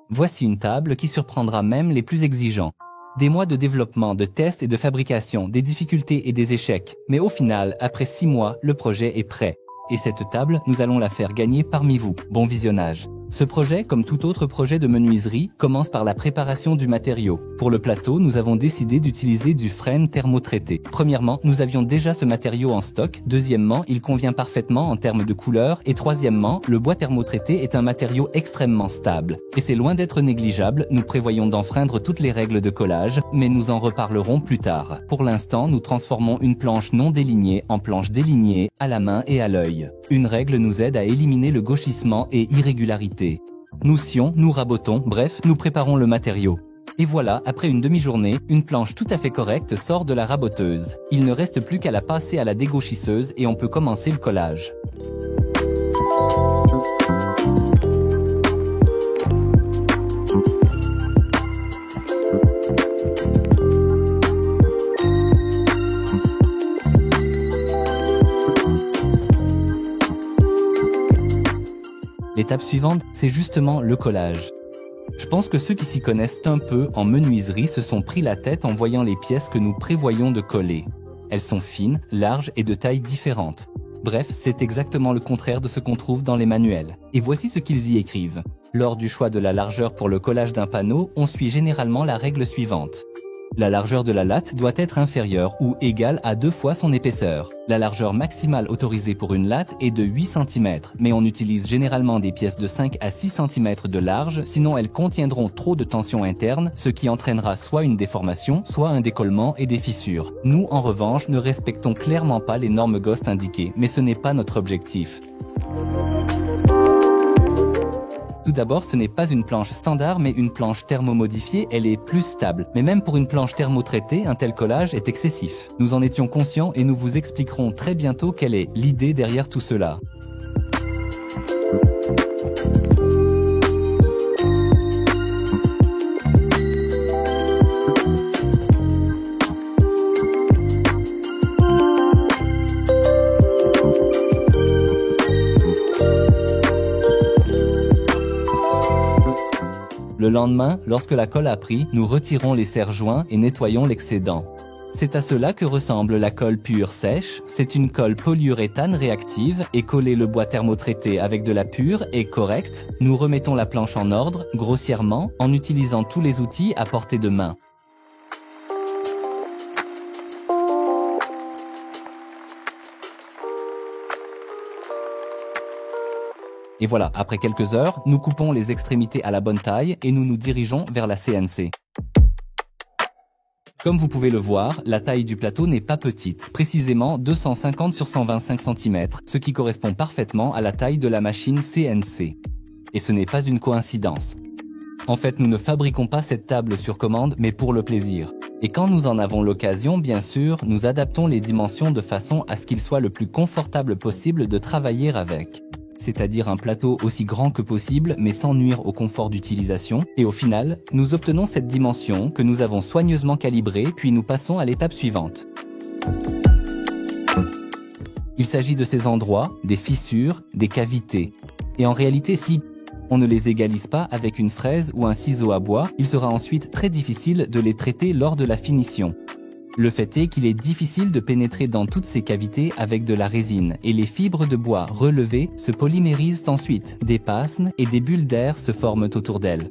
Voici une table qui surprendra même les plus exigeants. Des mois de développement, de tests et de fabrication, des difficultés et des échecs. Mais au final, après 6 mois, le projet est prêt. Et cette table, nous allons la faire gagner parmi vous. Bon visionnage. Ce projet, comme tout autre projet de menuiserie, commence par la préparation du matériau. Pour le plateau, nous avons décidé d'utiliser du frêne thermotraité. Premièrement, nous avions déjà ce matériau en stock. Deuxièmement, il convient parfaitement en termes de couleur. Et troisièmement, le bois thermotraité est un matériau extrêmement stable. Et c'est loin d'être négligeable, nous prévoyons d'enfreindre toutes les règles de collage, mais nous en reparlerons plus tard. Pour l'instant, nous transformons une planche non délignée en planche délignée, à la main et à l'œil. Une règle nous aide à éliminer le gauchissement et irrégularité. Nous scions, nous rabotons, bref, nous préparons le matériau. Et voilà, après une demi-journée, une planche tout à fait correcte sort de la raboteuse. Il ne reste plus qu'à la passer à la dégauchisseuse et on peut commencer le collage. L'étape suivante, c'est justement le collage. Je pense que ceux qui s'y connaissent un peu en menuiserie se sont pris la tête en voyant les pièces que nous prévoyons de coller. Elles sont fines, larges et de tailles différentes. Bref, c'est exactement le contraire de ce qu'on trouve dans les manuels. Et voici ce qu'ils y écrivent. Lors du choix de la largeur pour le collage d'un panneau, on suit généralement la règle suivante. La largeur de la latte doit être inférieure ou égale à 2 fois son épaisseur. La largeur maximale autorisée pour une latte est de 8 cm, mais on utilise généralement des pièces de 5 à 6 cm de large, sinon elles contiendront trop de tension interne, ce qui entraînera soit une déformation, soit un décollement et des fissures. Nous, en revanche, ne respectons clairement pas les normes GOST indiquées, mais ce n'est pas notre objectif. Tout d'abord, ce n'est pas une planche standard, mais une planche thermomodifiée, elle est plus stable. Mais même pour une planche thermotraitée, un tel collage est excessif. Nous en étions conscients et nous vous expliquerons très bientôt quelle est l'idée derrière tout cela. Le lendemain, lorsque la colle a pris, nous retirons les serre-joints et nettoyons l'excédent. C'est à cela que ressemble la colle pure sèche. C'est une colle polyuréthane réactive et coller le bois thermotraité avec de la pure est correct. Nous remettons la planche en ordre, grossièrement, en utilisant tous les outils à portée de main. Et voilà, après quelques heures, nous coupons les extrémités à la bonne taille et nous nous dirigeons vers la CNC. Comme vous pouvez le voir, la taille du plateau n'est pas petite, précisément 250 sur 125 cm, ce qui correspond parfaitement à la taille de la machine CNC. Et ce n'est pas une coïncidence. En fait, nous ne fabriquons pas cette table sur commande, mais pour le plaisir. Et quand nous en avons l'occasion, bien sûr, nous adaptons les dimensions de façon à ce qu'il soit le plus confortable possible de travailler avec. C'est-à-dire un plateau aussi grand que possible, mais sans nuire au confort d'utilisation. Et au final, nous obtenons cette dimension que nous avons soigneusement calibrée, puis nous passons à l'étape suivante. Il s'agit de ces endroits, des fissures, des cavités. Et en réalité, si on ne les égalise pas avec une fraise ou un ciseau à bois, il sera ensuite très difficile de les traiter lors de la finition. Le fait est qu'il est difficile de pénétrer dans toutes ces cavités avec de la résine et les fibres de bois relevées se polymérisent ensuite, dépassent et des bulles d'air se forment autour d'elles.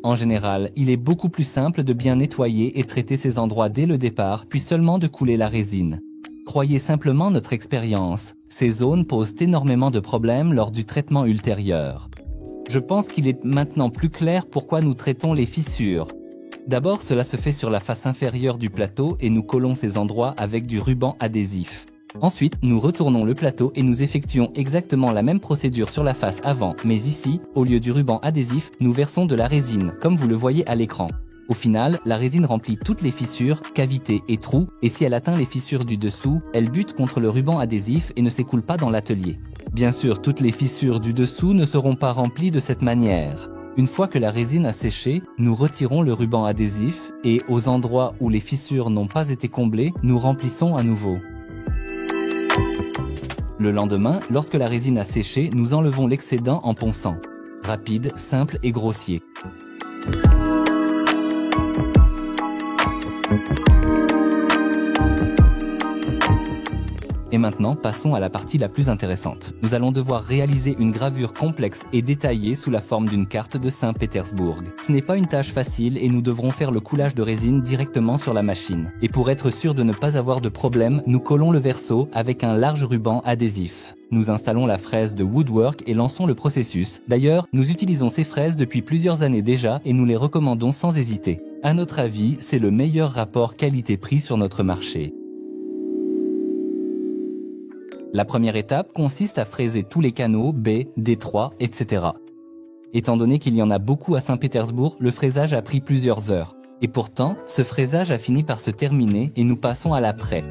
En général, il est beaucoup plus simple de bien nettoyer et traiter ces endroits dès le départ, puis seulement de couler la résine. Croyez simplement notre expérience, ces zones posent énormément de problèmes lors du traitement ultérieur. Je pense qu'il est maintenant plus clair pourquoi nous traitons les fissures. D'abord, cela se fait sur la face inférieure du plateau et nous collons ces endroits avec du ruban adhésif. Ensuite, nous retournons le plateau et nous effectuons exactement la même procédure sur la face avant, mais ici, au lieu du ruban adhésif, nous versons de la résine, comme vous le voyez à l'écran. Au final, la résine remplit toutes les fissures, cavités et trous, et si elle atteint les fissures du dessous, elle bute contre le ruban adhésif et ne s'écoule pas dans l'atelier. Bien sûr, toutes les fissures du dessous ne seront pas remplies de cette manière. Une fois que la résine a séché, nous retirons le ruban adhésif et, aux endroits où les fissures n'ont pas été comblées, nous remplissons à nouveau. Le lendemain, lorsque la résine a séché, nous enlevons l'excédent en ponçant. Rapide, simple et grossier. Et maintenant, passons à la partie la plus intéressante. Nous allons devoir réaliser une gravure complexe et détaillée sous la forme d'une carte de Saint-Pétersbourg. Ce n'est pas une tâche facile et nous devrons faire le coulage de résine directement sur la machine. Et pour être sûr de ne pas avoir de problème, nous collons le verso avec un large ruban adhésif. Nous installons la fraise de Woodwork et lançons le processus. D'ailleurs, nous utilisons ces fraises depuis plusieurs années déjà et nous les recommandons sans hésiter. À notre avis, c'est le meilleur rapport qualité-prix sur notre marché. La première étape consiste à fraiser tous les canaux, baies, détroits, etc. Étant donné qu'il y en a beaucoup à Saint-Pétersbourg, le fraisage a pris plusieurs heures. Et pourtant, ce fraisage a fini par se terminer et nous passons à l'après.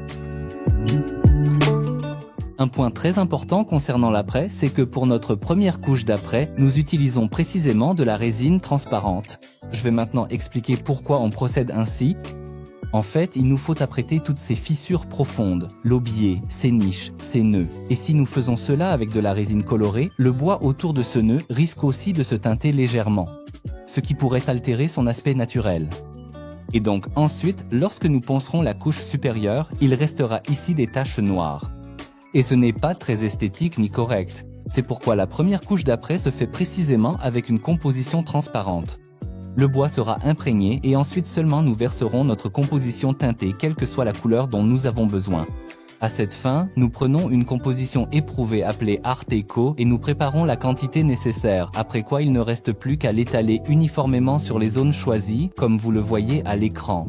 Un point très important concernant l'après, c'est que pour notre première couche d'après, nous utilisons précisément de la résine transparente. Je vais maintenant expliquer pourquoi on procède ainsi. En fait, il nous faut apprêter toutes ces fissures profondes, l'aubier, ces niches, ces nœuds. Et si nous faisons cela avec de la résine colorée, le bois autour de ce nœud risque aussi de se teinter légèrement, ce qui pourrait altérer son aspect naturel. Et donc ensuite, lorsque nous poncerons la couche supérieure, il restera ici des taches noires. Et ce n'est pas très esthétique ni correct. C'est pourquoi la première couche d'après se fait précisément avec une composition transparente. Le bois sera imprégné et ensuite seulement nous verserons notre composition teintée, quelle que soit la couleur dont nous avons besoin. À cette fin, nous prenons une composition éprouvée appelée Art Deco et nous préparons la quantité nécessaire, après quoi il ne reste plus qu'à l'étaler uniformément sur les zones choisies, comme vous le voyez à l'écran.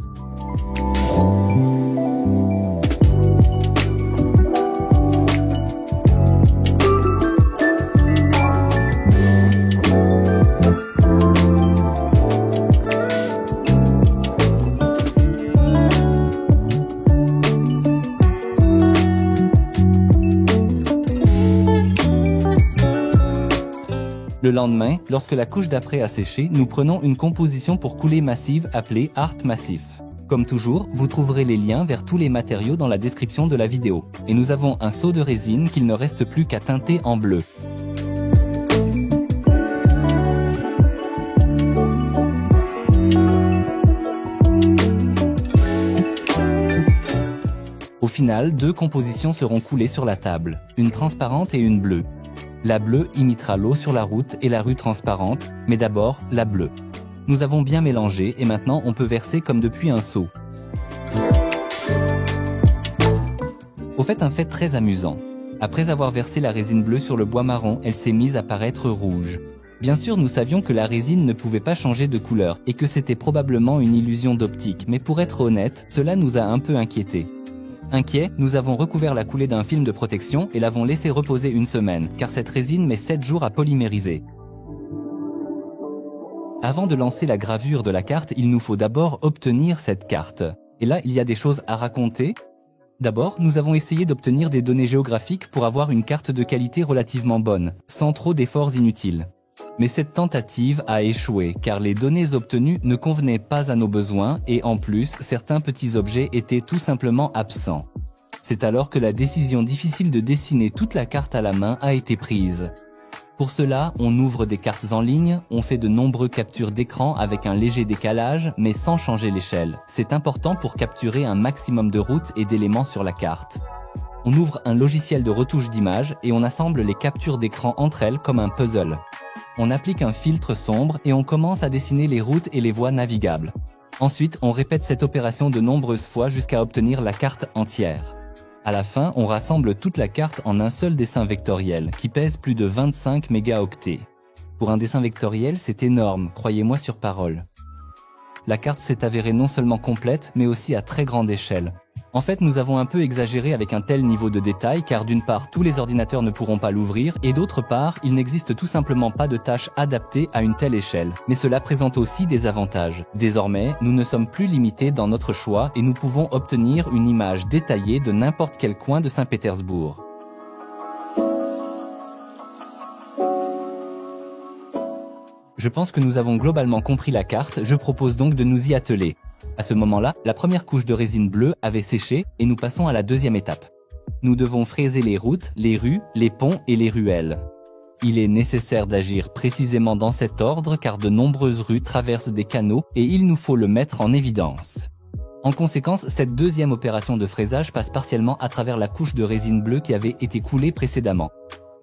Le lendemain, lorsque la couche d'après a séché, nous prenons une composition pour coulée massive appelée Art Massif. Comme toujours, vous trouverez les liens vers tous les matériaux dans la description de la vidéo. Et nous avons un seau de résine qu'il ne reste plus qu'à teinter en bleu. Au final, deux compositions seront coulées sur la table, une transparente et une bleue. La bleue imitera l'eau sur la route et la rue transparente, mais d'abord la bleue. Nous avons bien mélangé et maintenant on peut verser comme depuis un seau. Au fait, un fait très amusant. Après avoir versé la résine bleue sur le bois marron, elle s'est mise à paraître rouge. Bien sûr, nous savions que la résine ne pouvait pas changer de couleur et que c'était probablement une illusion d'optique, mais pour être honnête, cela nous a un peu inquiétés. Inquiets, nous avons recouvert la coulée d'un film de protection et l'avons laissé reposer une semaine, car cette résine met 7 jours à polymériser. Avant de lancer la gravure de la carte, il nous faut d'abord obtenir cette carte. Et là, il y a des choses à raconter. D'abord, nous avons essayé d'obtenir des données géographiques pour avoir une carte de qualité relativement bonne, sans trop d'efforts inutiles. Mais cette tentative a échoué car les données obtenues ne convenaient pas à nos besoins et en plus, certains petits objets étaient tout simplement absents. C'est alors que la décision difficile de dessiner toute la carte à la main a été prise. Pour cela, on ouvre des cartes en ligne, on fait de nombreuses captures d'écran avec un léger décalage, mais sans changer l'échelle. C'est important pour capturer un maximum de routes et d'éléments sur la carte. On ouvre un logiciel de retouche d'images et on assemble les captures d'écran entre elles comme un puzzle. On applique un filtre sombre et on commence à dessiner les routes et les voies navigables. Ensuite, on répète cette opération de nombreuses fois jusqu'à obtenir la carte entière. À la fin, on rassemble toute la carte en un seul dessin vectoriel qui pèse plus de 25 mégaoctets. Pour un dessin vectoriel, c'est énorme, croyez-moi sur parole. La carte s'est avérée non seulement complète, mais aussi à très grande échelle. En fait, nous avons un peu exagéré avec un tel niveau de détail car d'une part, tous les ordinateurs ne pourront pas l'ouvrir et d'autre part, il n'existe tout simplement pas de tâches adaptées à une telle échelle. Mais cela présente aussi des avantages. Désormais, nous ne sommes plus limités dans notre choix et nous pouvons obtenir une image détaillée de n'importe quel coin de Saint-Pétersbourg. Je pense que nous avons globalement compris la carte, je propose donc de nous y atteler. À ce moment-là, la première couche de résine bleue avait séché et nous passons à la deuxième étape. Nous devons fraiser les routes, les rues, les ponts et les ruelles. Il est nécessaire d'agir précisément dans cet ordre car de nombreuses rues traversent des canaux et il nous faut le mettre en évidence. En conséquence, cette deuxième opération de fraisage passe partiellement à travers la couche de résine bleue qui avait été coulée précédemment.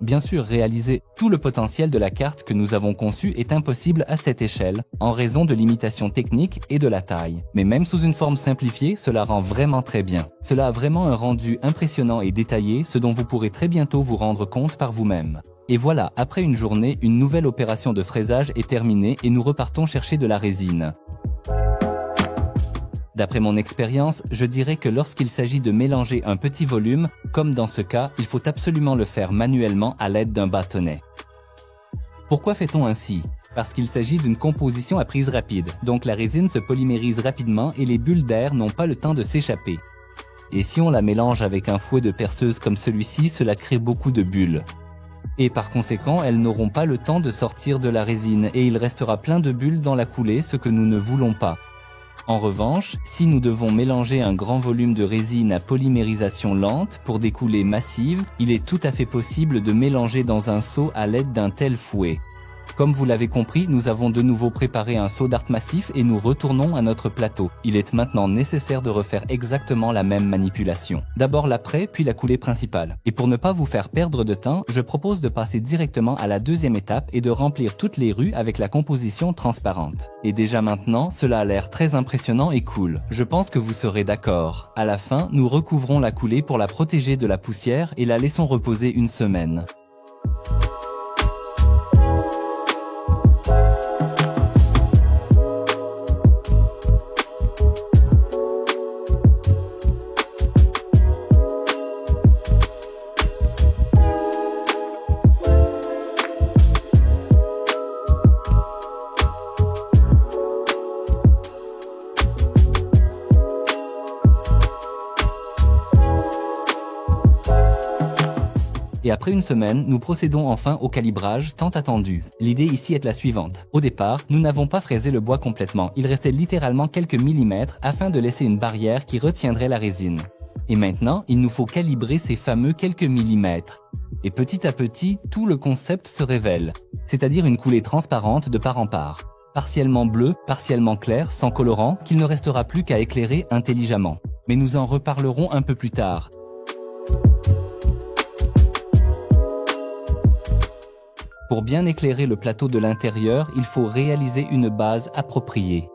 Bien sûr, réaliser tout le potentiel de la carte que nous avons conçue est impossible à cette échelle, en raison de limitations techniques et de la taille. Mais même sous une forme simplifiée, cela rend vraiment très bien. Cela a vraiment un rendu impressionnant et détaillé, ce dont vous pourrez très bientôt vous rendre compte par vous-même. Et voilà, après une journée, une nouvelle opération de fraisage est terminée et nous repartons chercher de la résine. D'après mon expérience, je dirais que lorsqu'il s'agit de mélanger un petit volume, comme dans ce cas, il faut absolument le faire manuellement à l'aide d'un bâtonnet. Pourquoi fait-on ainsi? Parce qu'il s'agit d'une composition à prise rapide, donc la résine se polymérise rapidement et les bulles d'air n'ont pas le temps de s'échapper. Et si on la mélange avec un fouet de perceuse comme celui-ci, cela crée beaucoup de bulles. Et par conséquent, elles n'auront pas le temps de sortir de la résine et il restera plein de bulles dans la coulée, ce que nous ne voulons pas. En revanche, si nous devons mélanger un grand volume de résine à polymérisation lente pour des coulées massives, il est tout à fait possible de mélanger dans un seau à l'aide d'un tel fouet. Comme vous l'avez compris, nous avons de nouveau préparé un seau d'art massif et nous retournons à notre plateau. Il est maintenant nécessaire de refaire exactement la même manipulation. D'abord l'après, puis la coulée principale. Et pour ne pas vous faire perdre de temps, je propose de passer directement à la deuxième étape et de remplir toutes les rues avec la composition transparente. Et déjà maintenant, cela a l'air très impressionnant et cool. Je pense que vous serez d'accord. À la fin, nous recouvrons la coulée pour la protéger de la poussière et la laissons reposer une semaine. Et après une semaine, nous procédons enfin au calibrage tant attendu. L'idée ici est la suivante. Au départ, nous n'avons pas fraisé le bois complètement. Il restait littéralement quelques millimètres afin de laisser une barrière qui retiendrait la résine. Et maintenant, il nous faut calibrer ces fameux quelques millimètres. Et petit à petit, tout le concept se révèle. C'est-à-dire une coulée transparente de part en part. Partiellement bleue, partiellement claire, sans colorant, qu'il ne restera plus qu'à éclairer intelligemment. Mais nous en reparlerons un peu plus tard. Pour bien éclairer le plateau de l'intérieur, il faut réaliser une base appropriée.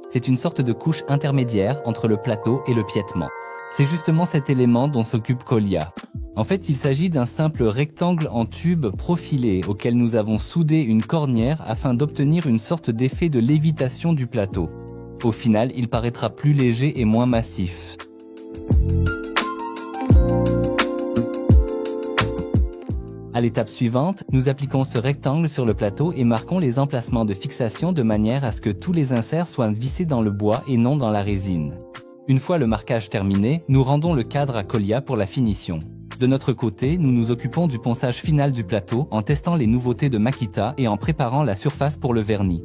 C'est une sorte de couche intermédiaire entre le plateau et le piétement. C'est justement cet élément dont s'occupe Colia. En fait, il s'agit d'un simple rectangle en tube profilé auquel nous avons soudé une cornière afin d'obtenir une sorte d'effet de lévitation du plateau. Au final, il paraîtra plus léger et moins massif. À l'étape suivante, nous appliquons ce rectangle sur le plateau et marquons les emplacements de fixation de manière à ce que tous les inserts soient vissés dans le bois et non dans la résine. Une fois le marquage terminé, nous rendons le cadre à Colia pour la finition. De notre côté, nous nous occupons du ponçage final du plateau en testant les nouveautés de Makita et en préparant la surface pour le vernis.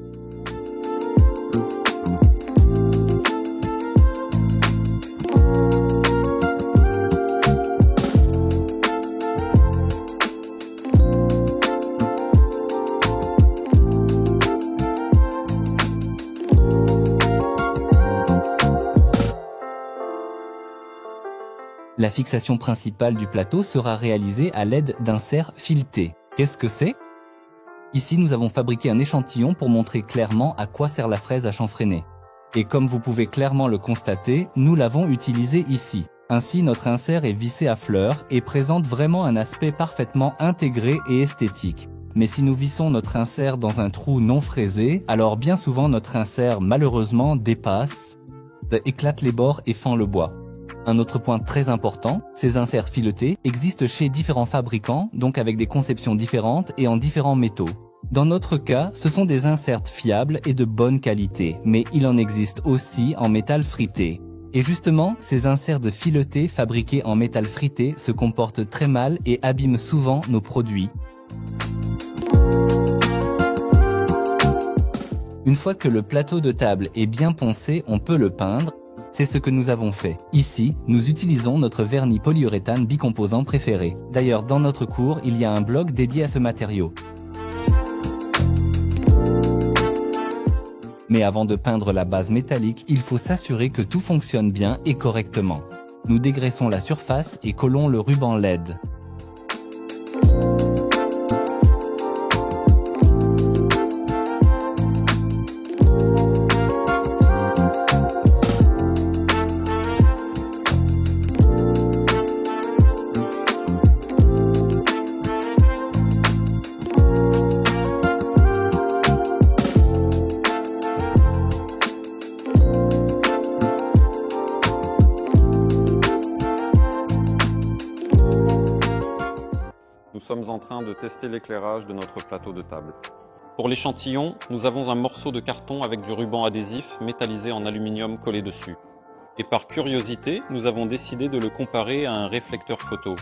La fixation principale du plateau sera réalisée à l'aide d'inserts filetés. Qu'est-ce que c'est? Ici, nous avons fabriqué un échantillon pour montrer clairement à quoi sert la fraise à chanfreiner. Et comme vous pouvez clairement le constater, nous l'avons utilisé ici. Ainsi, notre insert est vissé à fleurs et présente vraiment un aspect parfaitement intégré et esthétique. Mais si nous vissons notre insert dans un trou non fraisé, alors bien souvent notre insert malheureusement dépasse, éclate les bords et fend le bois. Un autre point très important, ces inserts filetés existent chez différents fabricants, donc avec des conceptions différentes et en différents métaux. Dans notre cas, ce sont des inserts fiables et de bonne qualité, mais il en existe aussi en métal frité. Et justement, ces inserts de filetés fabriqués en métal frité se comportent très mal et abîment souvent nos produits. Une fois que le plateau de table est bien poncé, on peut le peindre. C'est ce que nous avons fait. Ici, nous utilisons notre vernis polyuréthane bicomposant préféré. D'ailleurs, dans notre cours, il y a un blog dédié à ce matériau. Mais avant de peindre la base métallique, il faut s'assurer que tout fonctionne bien et correctement. Nous dégraissons la surface et collons le ruban LED. Nous sommes en train de tester l'éclairage de notre plateau de table. Pour l'échantillon, nous avons un morceau de carton avec du ruban adhésif métallisé en aluminium collé dessus. Et par curiosité, nous avons décidé de le comparer à un réflecteur photo.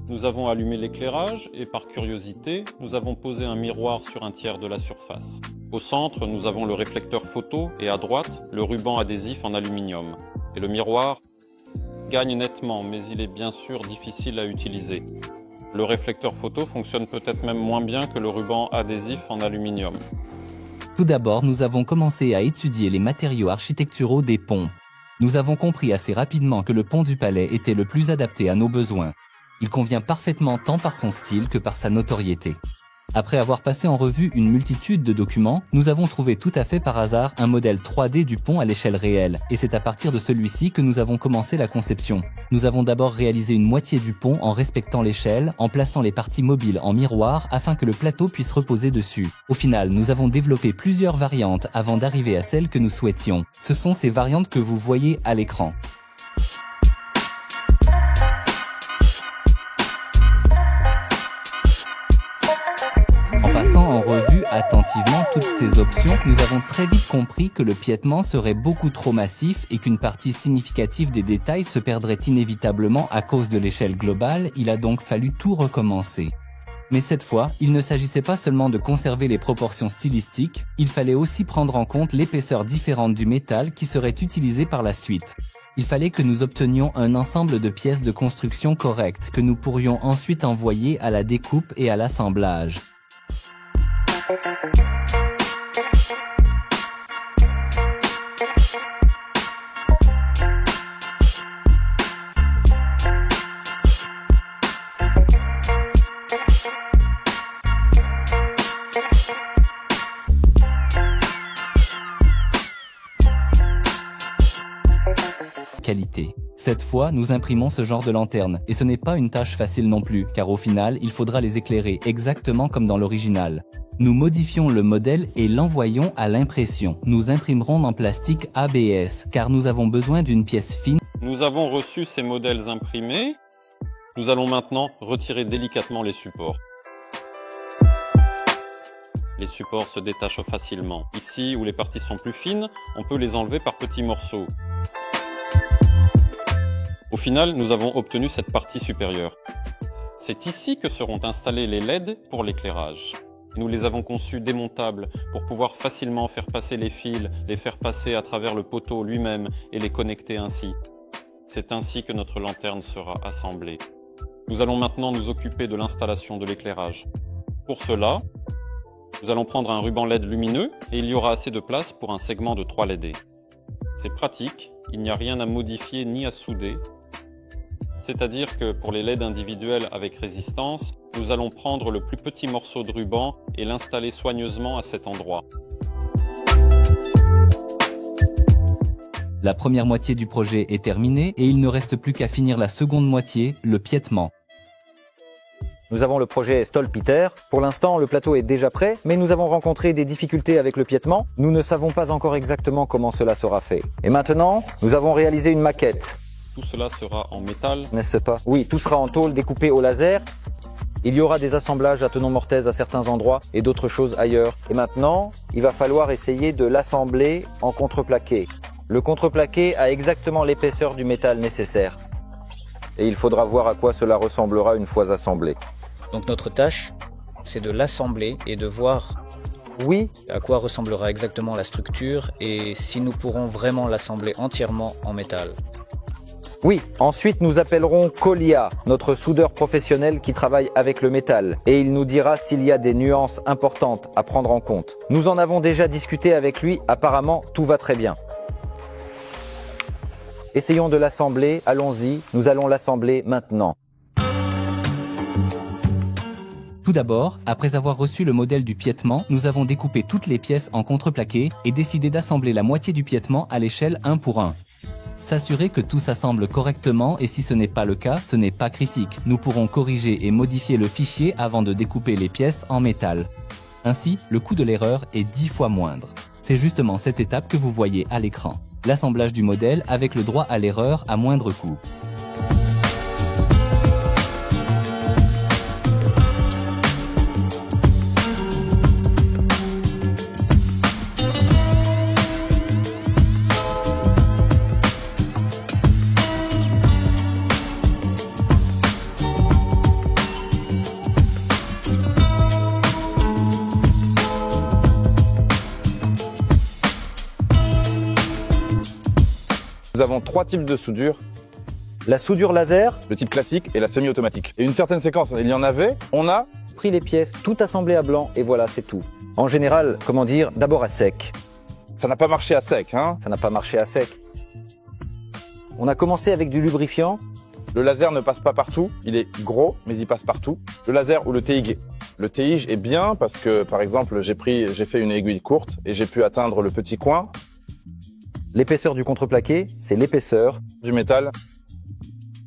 Nous avons allumé l'éclairage et par curiosité, nous avons posé un miroir sur un tiers de la surface. Au centre, nous avons le réflecteur photo et à droite, le ruban adhésif en aluminium. Et le miroir gagne nettement, mais il est bien sûr difficile à utiliser. Le réflecteur photo fonctionne peut-être même moins bien que le ruban adhésif en aluminium. Tout d'abord, nous avons commencé à étudier les matériaux architecturaux des ponts. Nous avons compris assez rapidement que le pont du Palais était le plus adapté à nos besoins. Il convient parfaitement tant par son style que par sa notoriété. Après avoir passé en revue une multitude de documents, nous avons trouvé tout à fait par hasard un modèle 3D du pont à l'échelle réelle, et c'est à partir de celui-ci que nous avons commencé la conception. Nous avons d'abord réalisé une moitié du pont en respectant l'échelle, en plaçant les parties mobiles en miroir afin que le plateau puisse reposer dessus. Au final, nous avons développé plusieurs variantes avant d'arriver à celle que nous souhaitions. Ce sont ces variantes que vous voyez à l'écran. En revue attentivement toutes ces options, nous avons très vite compris que le piétement serait beaucoup trop massif et qu'une partie significative des détails se perdrait inévitablement à cause de l'échelle globale. Il a donc fallu tout recommencer. Mais cette fois, il ne s'agissait pas seulement de conserver les proportions stylistiques, il fallait aussi prendre en compte l'épaisseur différente du métal qui serait utilisée par la suite. Il fallait que nous obtenions un ensemble de pièces de construction correctes que nous pourrions ensuite envoyer à la découpe et à l'assemblage. Qualité. Cette fois, nous imprimons ce genre de lanterne, et ce n'est pas une tâche facile non plus, car au final, il faudra les éclairer exactement comme dans l'original. Nous modifions le modèle et l'envoyons à l'impression. Nous imprimerons en plastique ABS, car nous avons besoin d'une pièce fine. Nous avons reçu ces modèles imprimés. Nous allons maintenant retirer délicatement les supports. Les supports se détachent facilement. Ici, où les parties sont plus fines, on peut les enlever par petits morceaux. Au final, nous avons obtenu cette partie supérieure. C'est ici que seront installés les LED pour l'éclairage. Nous les avons conçus démontables pour pouvoir facilement faire passer les fils, les faire passer à travers le poteau lui-même et les connecter ainsi. C'est ainsi que notre lanterne sera assemblée. Nous allons maintenant nous occuper de l'installation de l'éclairage. Pour cela, nous allons prendre un ruban LED lumineux et il y aura assez de place pour un segment de 3 LED. C'est pratique, il n'y a rien à modifier ni à souder. C'est-à-dire que pour les LED individuels avec résistance, nous allons prendre le plus petit morceau de ruban et l'installer soigneusement à cet endroit. La première moitié du projet est terminée et il ne reste plus qu'à finir la seconde moitié, le piétement. Nous avons le projet Stolpiter. Pour l'instant, le plateau est déjà prêt, mais nous avons rencontré des difficultés avec le piétement. Nous ne savons pas encore exactement comment cela sera fait. Et maintenant, nous avons réalisé une maquette. Tout cela sera en métal, n'est-ce pas? Oui, tout sera en tôle découpée au laser. Il y aura des assemblages à tenon mortaise à certains endroits et d'autres choses ailleurs. Et maintenant, il va falloir essayer de l'assembler en contreplaqué. Le contreplaqué a exactement l'épaisseur du métal nécessaire. Et il faudra voir à quoi cela ressemblera une fois assemblé. Donc notre tâche, c'est de l'assembler et de voir Oui, À quoi ressemblera exactement la structure et si nous pourrons vraiment l'assembler entièrement en métal. oui. Ensuite, nous appellerons Kolia, notre soudeur professionnel qui travaille avec le métal, et il nous dira s'il y a des nuances importantes à prendre en compte. Nous en avons déjà discuté avec lui, apparemment tout va très bien. Essayons de l'assembler, allons-y, nous allons l'assembler maintenant. Tout d'abord, après avoir reçu le modèle du piétement, nous avons découpé toutes les pièces en contreplaqué et décidé d'assembler la moitié du piétement à l'échelle 1 pour 1. S'assurer que tout s'assemble correctement et si ce n'est pas le cas, ce n'est pas critique. Nous pourrons corriger et modifier le fichier avant de découper les pièces en métal. Ainsi, le coût de l'erreur est 10 fois moindre. C'est justement cette étape que vous voyez à l'écran. L'assemblage du modèle avec le droit à l'erreur à moindre coût. Nous avons 3 types de soudure, La soudure laser, le type classique et la semi-automatique. Et une certaine séquence, il y en avait, on a... pris les pièces, tout assemblé à blanc et voilà, c'est tout. En général, comment dire, d'abord à sec. Ça n'a pas marché à sec, hein. Ça n'a pas marché à sec. On a commencé avec du lubrifiant. Le laser ne passe pas partout, il est gros, mais il passe partout. Le laser ou le TIG. Le TIG est bien parce que, par exemple, j'ai fait une aiguille courte et j'ai pu atteindre le petit coin L'épaisseur du contreplaqué, c'est l'épaisseur. du métal.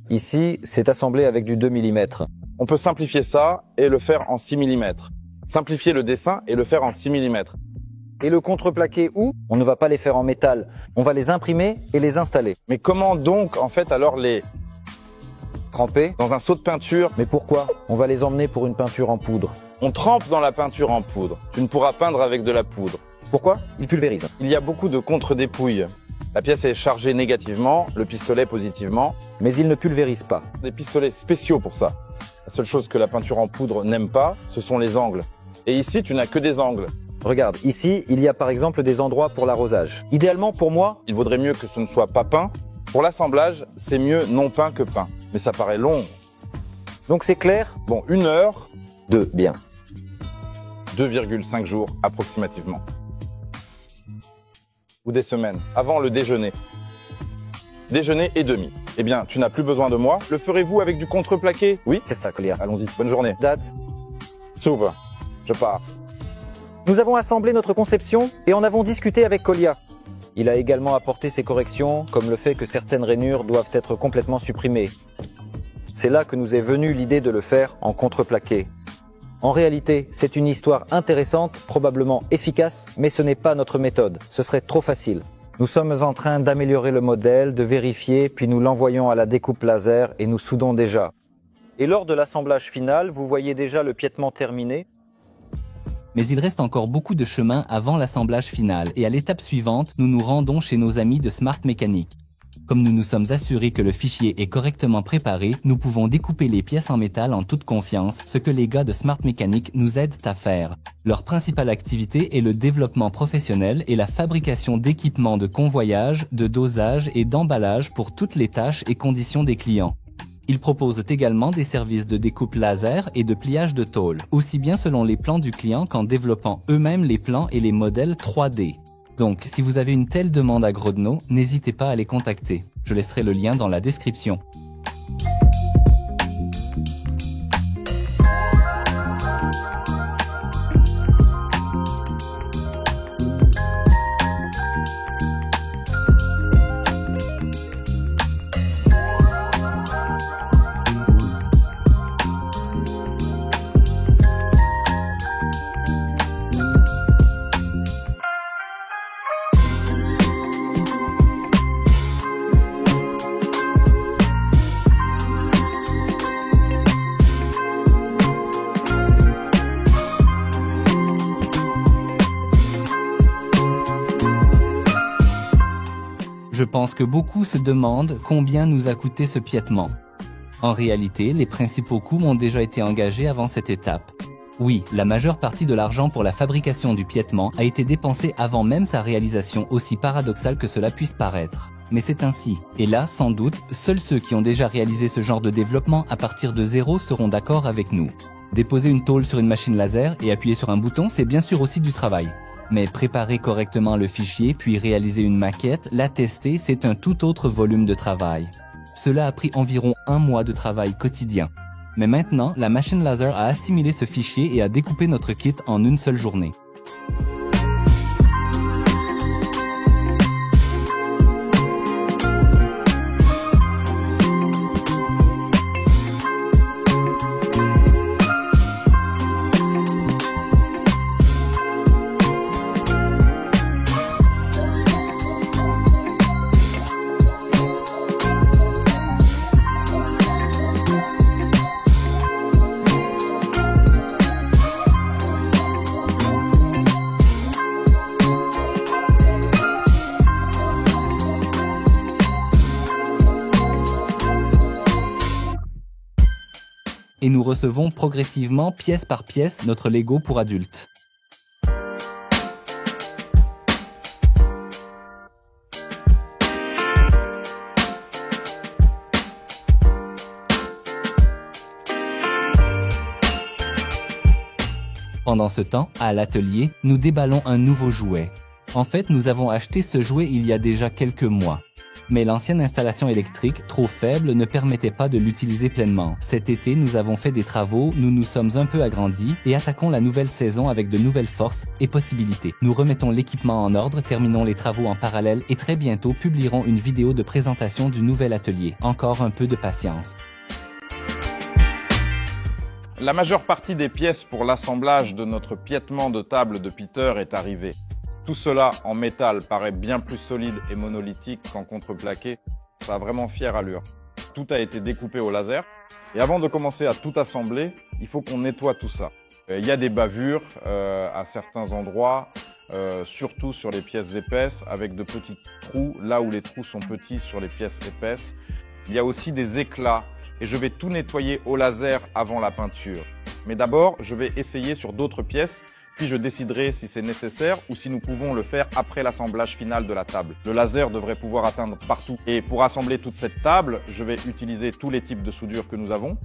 Ici, c'est assemblé avec du 2 mm. On peut simplifier ça et le faire en 6 mm. Simplifier le dessin et le faire en 6 mm. Et le contreplaqué où? On ne va pas les faire en métal. On va les imprimer et les installer. Mais comment donc, en fait, alors les Tremper. dans un seau de peinture, Mais pourquoi? On va les emmener pour une peinture en poudre. on trempe dans la peinture en poudre. Tu ne pourras peindre avec de la poudre. Pourquoi? Ils pulvérisent. Il y a beaucoup de contre-dépouilles. La pièce est chargée négativement, le pistolet positivement. Mais ils ne pulvérisent pas. Des pistolets spéciaux pour ça. La seule chose que la peinture en poudre n'aime pas, ce sont les angles. Et ici, tu n'as que des angles. Regarde, ici, il y a par exemple des endroits pour l'arrosage. Idéalement, pour moi, Il vaudrait mieux que ce ne soit pas peint. Pour l'assemblage, c'est mieux non peint que peint. Mais ça paraît long. donc c'est clair? Bon, 1 heure, 2, bien. 2,5 jours approximativement. Ou des semaines, avant le déjeuner. Déjeuner et demi. Eh bien, tu n'as plus besoin de moi. Le ferez-vous avec du contreplaqué? Oui? C'est ça, Kolia. Allons-y, bonne journée. Date. Super, je pars. Nous avons assemblé notre conception et en avons discuté avec Kolia. Il a également apporté ses corrections, comme le fait que certaines rainures doivent être complètement supprimées. C'est là que nous est venue l'idée de le faire en contreplaqué. En réalité, c'est une histoire intéressante, probablement efficace, mais ce n'est pas notre méthode. Ce serait trop facile. Nous sommes en train d'améliorer le modèle, de vérifier, puis nous l'envoyons à la découpe laser et nous soudons déjà. Et lors de l'assemblage final, vous voyez déjà le piétement terminé. Mais il reste encore beaucoup de chemin avant l'assemblage final et à l'étape suivante, nous nous rendons chez nos amis de Smart Mechanic. Comme nous nous sommes assurés que le fichier est correctement préparé, nous pouvons découper les pièces en métal en toute confiance, ce que les gars de Smart Mechanic nous aident à faire. Leur principale activité est le développement professionnel et la fabrication d'équipements de convoyage, de dosage et d'emballage pour toutes les tâches et conditions des clients. Ils proposent également des services de découpe laser et de pliage de tôle, aussi bien selon les plans du client qu'en développant eux-mêmes les plans et les modèles 3D. Donc, si vous avez une telle demande à Grodno, n'hésitez pas à les contacter. Je laisserai le lien dans la description. Je pense que beaucoup se demandent combien nous a coûté ce piétement. En réalité, les principaux coûts ont déjà été engagés avant cette étape. Oui, la majeure partie de l'argent pour la fabrication du piétement a été dépensée avant même sa réalisation, aussi paradoxal que cela puisse paraître. Mais c'est ainsi. Et là, sans doute, seuls ceux qui ont déjà réalisé ce genre de développement à partir de zéro seront d'accord avec nous. Déposer une tôle sur une machine laser et appuyer sur un bouton, c'est bien sûr aussi du travail. Mais préparer correctement le fichier, puis réaliser une maquette, la tester, c'est un tout autre volume de travail. Cela a pris environ 1 mois de travail quotidien. Mais maintenant, la machine laser a assimilé ce fichier et a découpé notre kit en une seule journée. Et nous recevons progressivement, pièce par pièce, notre Lego pour adultes. Pendant ce temps, à l'atelier, nous déballons un nouveau jouet. En fait, nous avons acheté ce jouet il y a déjà quelques mois. Mais l'ancienne installation électrique, trop faible, ne permettait pas de l'utiliser pleinement. Cet été, nous avons fait des travaux, nous nous sommes un peu agrandis et attaquons la nouvelle saison avec de nouvelles forces et possibilités. Nous remettons l'équipement en ordre, terminons les travaux en parallèle et très bientôt publierons une vidéo de présentation du nouvel atelier. Encore un peu de patience. La majeure partie des pièces pour l'assemblage de notre piétement de table de Peter est arrivée. Tout cela en métal paraît bien plus solide et monolithique qu'en contreplaqué. Ça a vraiment fière allure. Tout a été découpé au laser. Et avant de commencer à tout assembler, il faut qu'on nettoie tout ça. Il y a des bavures à certains endroits, surtout sur les pièces épaisses, avec de petits trous, là où les trous sont petits sur les pièces épaisses. Il y a aussi des éclats. Et je vais tout nettoyer au laser avant la peinture. Mais d'abord, je vais essayer sur d'autres pièces, puis je déciderai si c'est nécessaire ou si nous pouvons le faire après l'assemblage final de la table. Le laser devrait pouvoir atteindre partout. Et pour assembler toute cette table, je vais utiliser tous les types de soudure que nous avons.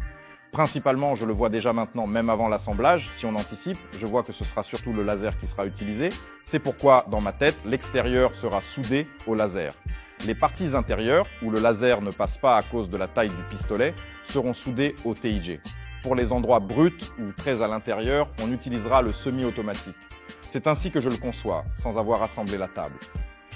Principalement, je le vois déjà maintenant, même avant l'assemblage, si on anticipe, je vois que ce sera surtout le laser qui sera utilisé. C'est pourquoi, dans ma tête, l'extérieur sera soudé au laser. Les parties intérieures, où le laser ne passe pas à cause de la taille du pistolet, seront soudées au TIG. Pour les endroits bruts ou très à l'intérieur, on utilisera le semi-automatique. C'est ainsi que je le conçois, sans avoir assemblé la table.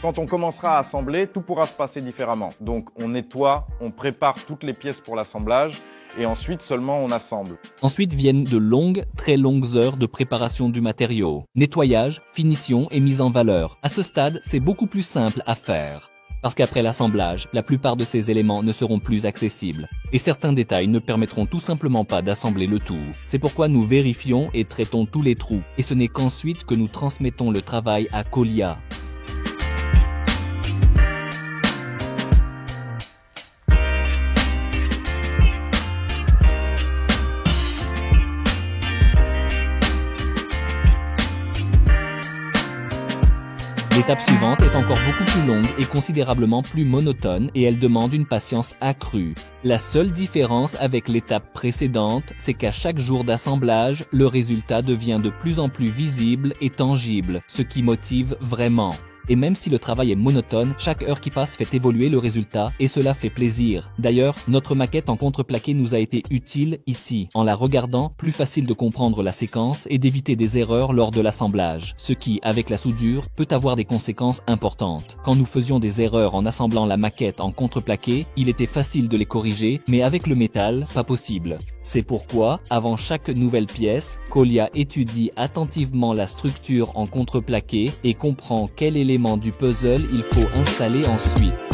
Quand on commencera à assembler, tout pourra se passer différemment. Donc on nettoie, on prépare toutes les pièces pour l'assemblage, et ensuite seulement on assemble. Ensuite viennent de longues, très longues heures de préparation du matériau. Nettoyage, finition et mise en valeur. À ce stade, c'est beaucoup plus simple à faire. Parce qu'après l'assemblage, la plupart de ces éléments ne seront plus accessibles. Et certains détails ne permettront tout simplement pas d'assembler le tout. C'est pourquoi nous vérifions et traitons tous les trous. Et ce n'est qu'ensuite que nous transmettons le travail à Kolia. L'étape suivante est encore beaucoup plus longue et considérablement plus monotone et elle demande une patience accrue. La seule différence avec l'étape précédente, c'est qu'à chaque jour d'assemblage, le résultat devient de plus en plus visible et tangible, ce qui motive vraiment. Et même si le travail est monotone, chaque heure qui passe fait évoluer le résultat et cela fait plaisir. D'ailleurs, notre maquette en contreplaqué nous a été utile ici. En la regardant, plus facile de comprendre la séquence et d'éviter des erreurs lors de l'assemblage. Ce qui, avec la soudure, peut avoir des conséquences importantes. Quand nous faisions des erreurs en assemblant la maquette en contreplaqué, il était facile de les corriger, mais avec le métal, pas possible. C'est pourquoi, avant chaque nouvelle pièce, Kolia étudie attentivement la structure en contreplaqué et comprend quel élément du puzzle il faut installer ensuite.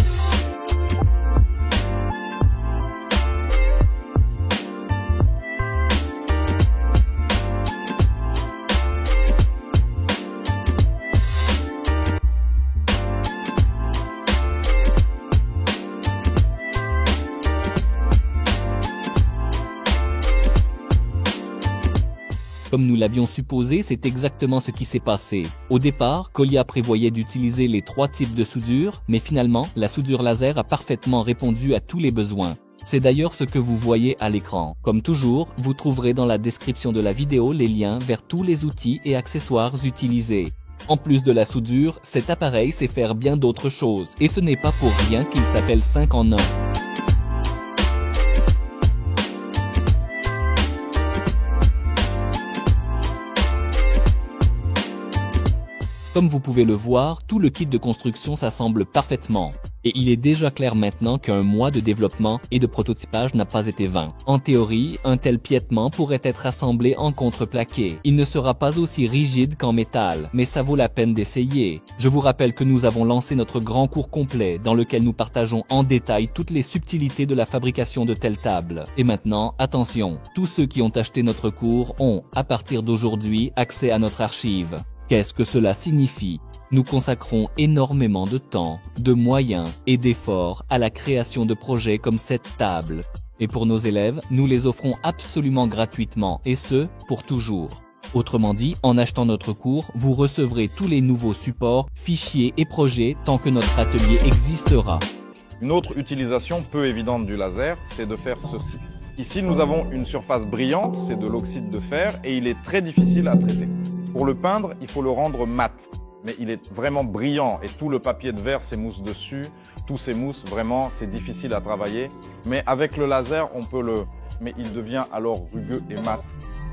Comme nous l'avions supposé, c'est exactement ce qui s'est passé. Au départ, Kolia prévoyait d'utiliser les 3 types de soudure, mais finalement, la soudure laser a parfaitement répondu à tous les besoins. C'est d'ailleurs ce que vous voyez à l'écran. Comme toujours, vous trouverez dans la description de la vidéo les liens vers tous les outils et accessoires utilisés. En plus de la soudure, cet appareil sait faire bien d'autres choses, et ce n'est pas pour rien qu'il s'appelle 5 en 1. Comme vous pouvez le voir, tout le kit de construction s'assemble parfaitement. Et il est déjà clair maintenant qu'un mois de développement et de prototypage n'a pas été vain. En théorie, un tel piétement pourrait être assemblé en contreplaqué. Il ne sera pas aussi rigide qu'en métal, mais ça vaut la peine d'essayer. Je vous rappelle que nous avons lancé notre grand cours complet dans lequel nous partageons en détail toutes les subtilités de la fabrication de telles tables. Et maintenant, attention, tous ceux qui ont acheté notre cours ont, à partir d'aujourd'hui, accès à notre archive. Qu'est-ce que cela signifie? Nous consacrons énormément de temps, de moyens et d'efforts à la création de projets comme cette table. Et pour nos élèves, nous les offrons absolument gratuitement, et ce, pour toujours. Autrement dit, en achetant notre cours, vous recevrez tous les nouveaux supports, fichiers et projets tant que notre atelier existera. Une autre utilisation peu évidente du laser, c'est de faire ceci. Ici, nous avons une surface brillante, c'est de l'oxyde de fer, et il est très difficile à traiter. Pour le peindre, il faut le rendre mat. Mais il est vraiment brillant et tout le papier de verre s'émousse dessus. Tout s'émousse, vraiment, c'est difficile à travailler. Mais avec le laser, on peut mais il devient alors rugueux et mat.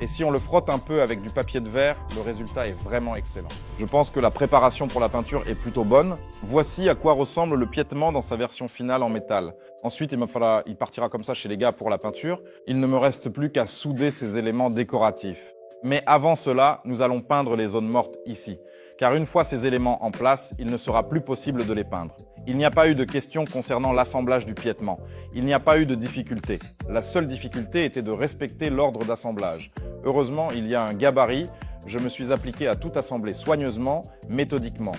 Et si on le frotte un peu avec du papier de verre, le résultat est vraiment excellent. Je pense que la préparation pour la peinture est plutôt bonne. Voici à quoi ressemble le piétement dans sa version finale en métal. Ensuite, il partira comme ça chez les gars pour la peinture. Il ne me reste plus qu'à souder ces éléments décoratifs. Mais avant cela, nous allons peindre les zones mortes ici. Car une fois ces éléments en place, il ne sera plus possible de les peindre. Il n'y a pas eu de question concernant l'assemblage du piétement. Il n'y a pas eu de difficulté. La seule difficulté était de respecter l'ordre d'assemblage. Heureusement, il y a un gabarit. Je me suis appliqué à tout assembler soigneusement, méthodiquement.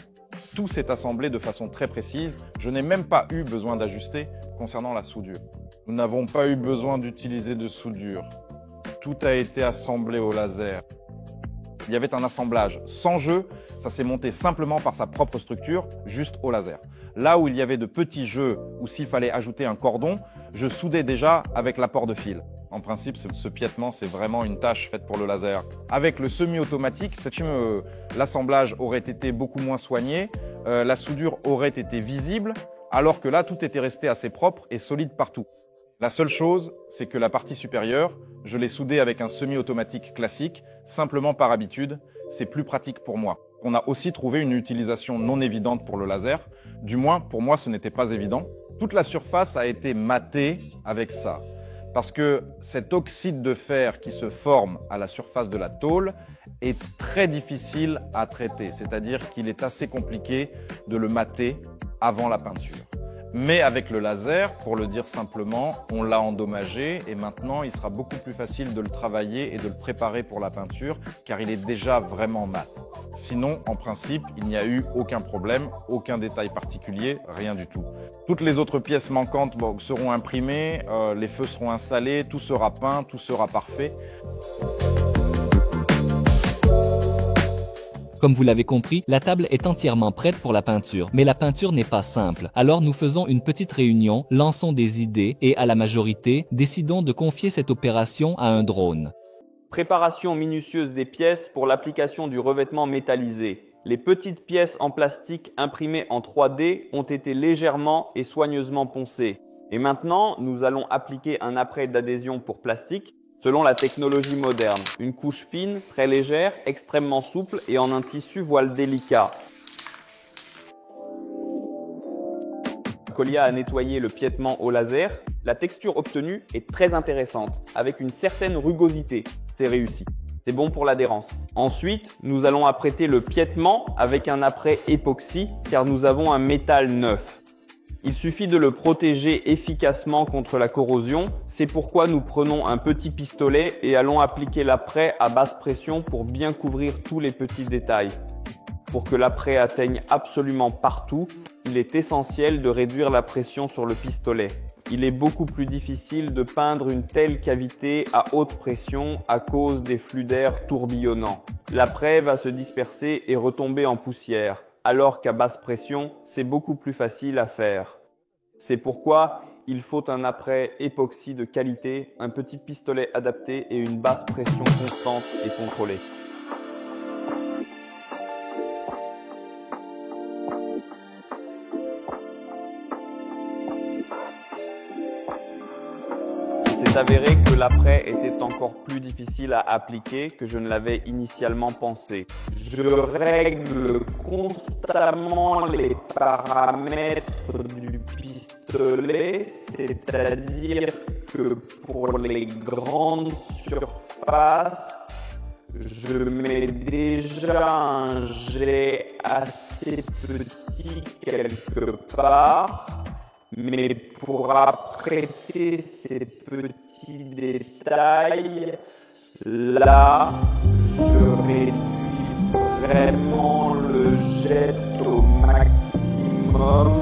Tout s'est assemblé de façon très précise. Je n'ai même pas eu besoin d'ajuster concernant la soudure. Nous n'avons pas eu besoin d'utiliser de soudure. Tout a été assemblé au laser. Il y avait un assemblage sans jeu, ça s'est monté simplement par sa propre structure, juste au laser. Là où il y avait de petits jeux, ou s'il fallait ajouter un cordon, je soudais déjà avec l'apport de fil. En principe, ce piétement, c'est vraiment une tâche faite pour le laser. Avec le semi-automatique, l'assemblage aurait été beaucoup moins soigné, la soudure aurait été visible, alors que là, tout était resté assez propre et solide partout. La seule chose, c'est que la partie supérieure, je l'ai soudée avec un semi-automatique classique, simplement par habitude, c'est plus pratique pour moi. On a aussi trouvé une utilisation non évidente pour le laser, du moins pour moi ce n'était pas évident. Toute la surface a été matée avec ça, parce que cet oxyde de fer qui se forme à la surface de la tôle est très difficile à traiter, c'est-à-dire qu'il est assez compliqué de le mater avant la peinture. Mais avec le laser, pour le dire simplement, on l'a endommagé et maintenant il sera beaucoup plus facile de le travailler et de le préparer pour la peinture car il est déjà vraiment mat. Sinon, en principe, il n'y a eu aucun problème, aucun détail particulier, rien du tout. Toutes les autres pièces manquantes seront imprimées, les feux seront installés, tout sera peint, tout sera parfait. Comme vous l'avez compris, la table est entièrement prête pour la peinture, mais la peinture n'est pas simple. Alors nous faisons une petite réunion, lançons des idées et à la majorité, décidons de confier cette opération à un drone. Préparation minutieuse des pièces pour l'application du revêtement métallisé. Les petites pièces en plastique imprimées en 3D ont été légèrement et soigneusement poncées. Et maintenant, nous allons appliquer un apprêt d'adhésion pour plastique selon la technologie moderne. Une couche fine, très légère, extrêmement souple et en un tissu voile délicat. Kolia a nettoyé le piétement au laser. La texture obtenue est très intéressante, avec une certaine rugosité. C'est réussi. C'est bon pour l'adhérence. Ensuite, nous allons apprêter le piétement avec un apprêt époxy, car nous avons un métal neuf. Il suffit de le protéger efficacement contre la corrosion. C'est pourquoi nous prenons un petit pistolet et allons appliquer l'apprêt à basse pression pour bien couvrir tous les petits détails. Pour que l'apprêt atteigne absolument partout, il est essentiel de réduire la pression sur le pistolet. il est beaucoup plus difficile de peindre une telle cavité à haute pression à cause des flux d'air tourbillonnants. L'apprêt va se disperser et retomber en poussière, alors qu'à basse pression, c'est beaucoup plus facile à faire. C'est pourquoi il faut un apprêt époxy de qualité, un petit pistolet adapté et une basse pression constante et contrôlée. Il s'est avéré que l'apprêt était encore plus difficile à appliquer que je ne l'avais initialement pensé. Je règle constamment les paramètres du pistolet, c'est-à-dire que pour les grandes surfaces, je mets déjà un jet assez petit quelque part. Mais pour apprêter ces petits détails, là, je réduis vraiment le jet au maximum,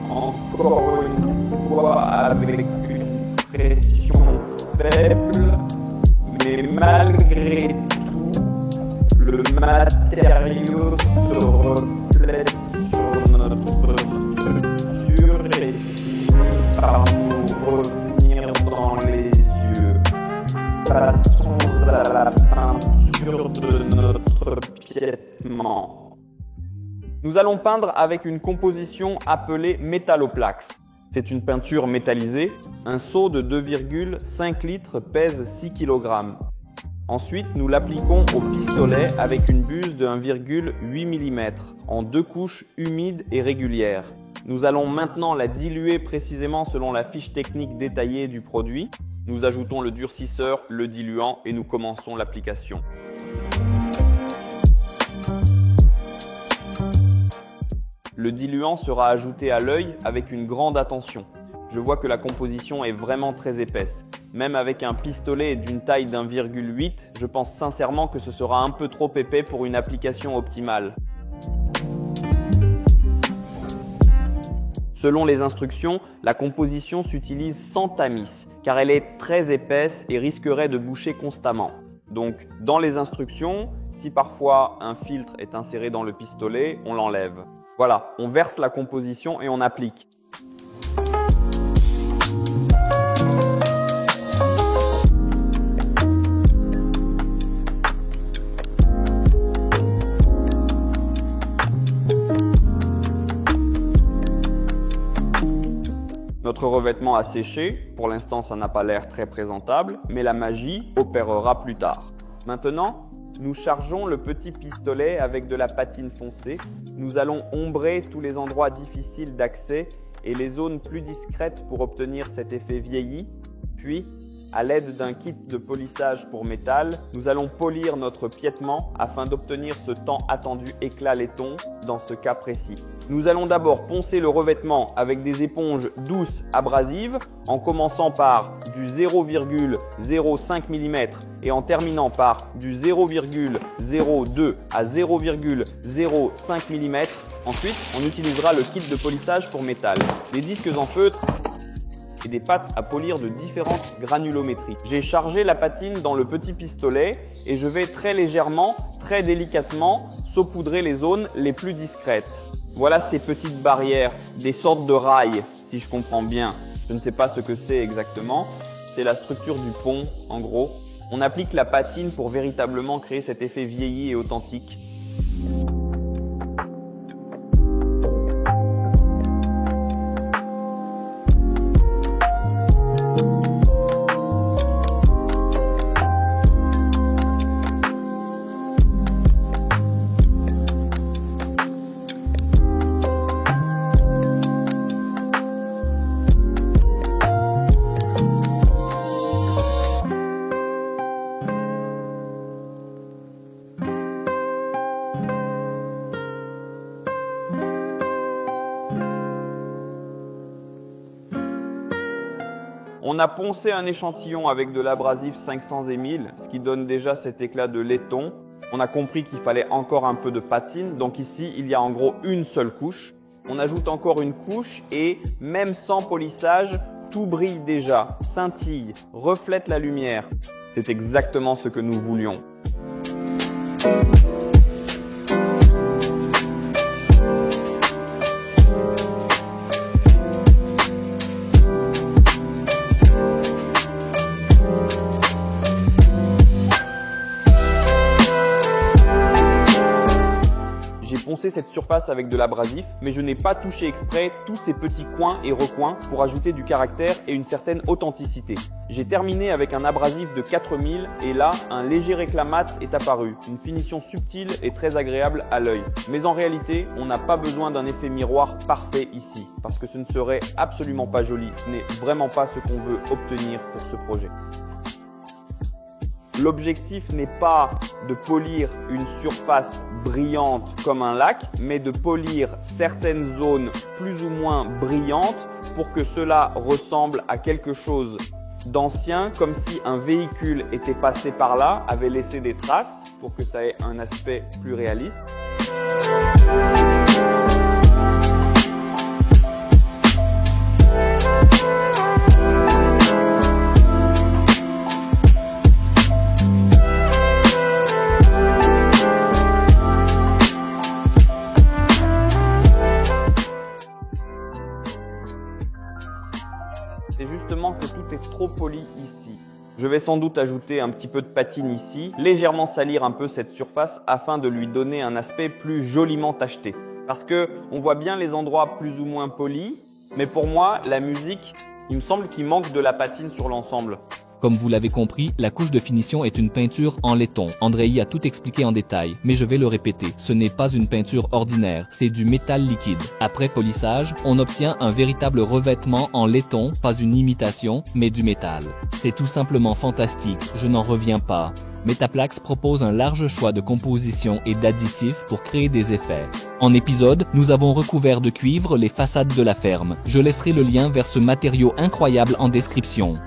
encore une fois avec une pression faible, mais malgré tout, le matériau se reflète sur notre structure et finit par nous revenir dans les yeux. Passons à la peinture de notre piétement. Nous allons peindre avec une composition appelée Métalloplax. C'est une peinture métallisée. Un seau de 2,5 litres pèse 6 kg. Ensuite, nous l'appliquons au pistolet avec une buse de 1,8 mm en 2 couches humides et régulières. Nous allons maintenant la diluer précisément selon la fiche technique détaillée du produit. Nous ajoutons le durcisseur, le diluant et nous commençons l'application. Le diluant sera ajouté à l'œil avec une grande attention. Je vois que la composition est vraiment très épaisse. Même avec un pistolet d'une taille d'1,8, je pense sincèrement que ce sera un peu trop épais pour une application optimale. Selon les instructions, la composition s'utilise sans tamis, car elle est très épaisse et risquerait de boucher constamment. Donc, dans les instructions, si parfois un filtre est inséré dans le pistolet, on l'enlève. Voilà, on verse la composition et on applique. Notre revêtement a séché, pour l'instant ça n'a pas l'air très présentable, mais la magie opérera plus tard. Maintenant, nous chargeons le petit pistolet avec de la patine foncée. Nous allons ombrer tous les endroits difficiles d'accès et les zones plus discrètes pour obtenir cet effet vieilli. Puis, à l'aide d'un kit de polissage pour métal, nous allons polir notre piétement afin d'obtenir ce tant attendu éclat laiton dans ce cas précis. Nous allons d'abord poncer le revêtement avec des éponges douces abrasives en commençant par du 0,05 mm et en terminant par du 0,02 à 0,05 mm. Ensuite, on utilisera le kit de polissage pour métal, des disques en feutre et des pâtes à polir de différentes granulométries. J'ai chargé la patine dans le petit pistolet et je vais très légèrement, très délicatement saupoudrer les zones les plus discrètes. Voilà ces petites barrières, des sortes de rails, si je comprends bien. Je ne sais pas ce que c'est exactement. C'est la structure du pont, en gros. On applique la patine pour véritablement créer cet effet vieilli et authentique. On a poncé un échantillon avec de l'abrasif 500 et 1000, ce qui donne déjà cet éclat de laiton. On a compris qu'il fallait encore un peu de patine, donc ici il y a en gros une seule couche. On ajoute encore une couche et même sans polissage, tout brille déjà, scintille, reflète la lumière. C'est exactement ce que nous voulions. J'ai poncé cette surface avec de l'abrasif, mais je n'ai pas touché exprès tous ces petits coins et recoins pour ajouter du caractère et une certaine authenticité. J'ai terminé avec un abrasif de 4000 et là, un léger éclat mat est apparu, une finition subtile et très agréable à l'œil. Mais en réalité, on n'a pas besoin d'un effet miroir parfait ici, parce que ce ne serait absolument pas joli, ce n'est vraiment pas ce qu'on veut obtenir pour ce projet. L'objectif n'est pas de polir une surface brillante comme un lac, mais de polir certaines zones plus ou moins brillantes pour que cela ressemble à quelque chose d'ancien, comme si un véhicule était passé par là, avait laissé des traces pour que ça ait un aspect plus réaliste. C'est justement que tout est trop poli ici. Je vais sans doute ajouter un petit peu de patine ici, légèrement salir un peu cette surface afin de lui donner un aspect plus joliment tacheté. Parce que on voit bien les endroits plus ou moins polis, mais pour moi, la musique, il me semble qu'il manque de la patine sur l'ensemble. Comme vous l'avez compris, la couche de finition est une peinture en laiton. Andrei a tout expliqué en détail, mais je vais le répéter. Ce n'est pas une peinture ordinaire, c'est du métal liquide. Après polissage, on obtient un véritable revêtement en laiton, pas une imitation, mais du métal. C'est tout simplement fantastique, je n'en reviens pas. Metaplax propose un large choix de compositions et d'additifs pour créer des effets. En épisode, nous avons recouvert de cuivre les façades de la ferme. Je laisserai le lien vers ce matériau incroyable en description.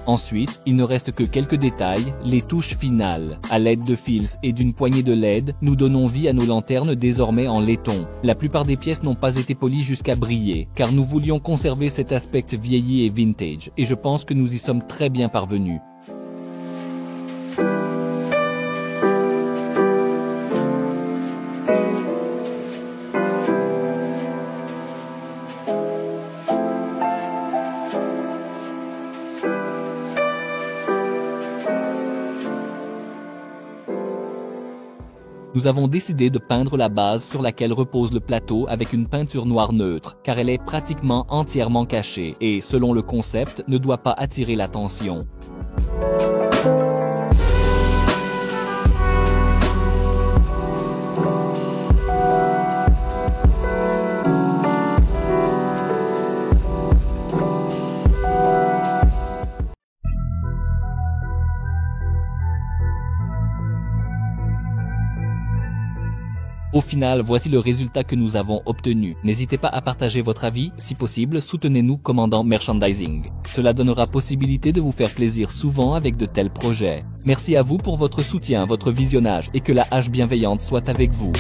Ensuite, il ne reste que quelques détails, les touches finales. À l'aide de fils et d'une poignée de LED, nous donnons vie à nos lanternes désormais en laiton. La plupart des pièces n'ont pas été polies jusqu'à briller, car nous voulions conserver cet aspect vieilli et vintage, et je pense que nous y sommes très bien parvenus. Nous avons décidé de peindre la base sur laquelle repose le plateau avec une peinture noire neutre, car elle est pratiquement entièrement cachée et, selon le concept, ne doit pas attirer l'attention. Au final, voici le résultat que nous avons obtenu. N'hésitez pas à partager votre avis. Si possible, soutenez-nous commandant Merchandising. Cela donnera possibilité de vous faire plaisir souvent avec de tels projets. Merci à vous pour votre soutien, votre visionnage et que la hache bienveillante soit avec vous.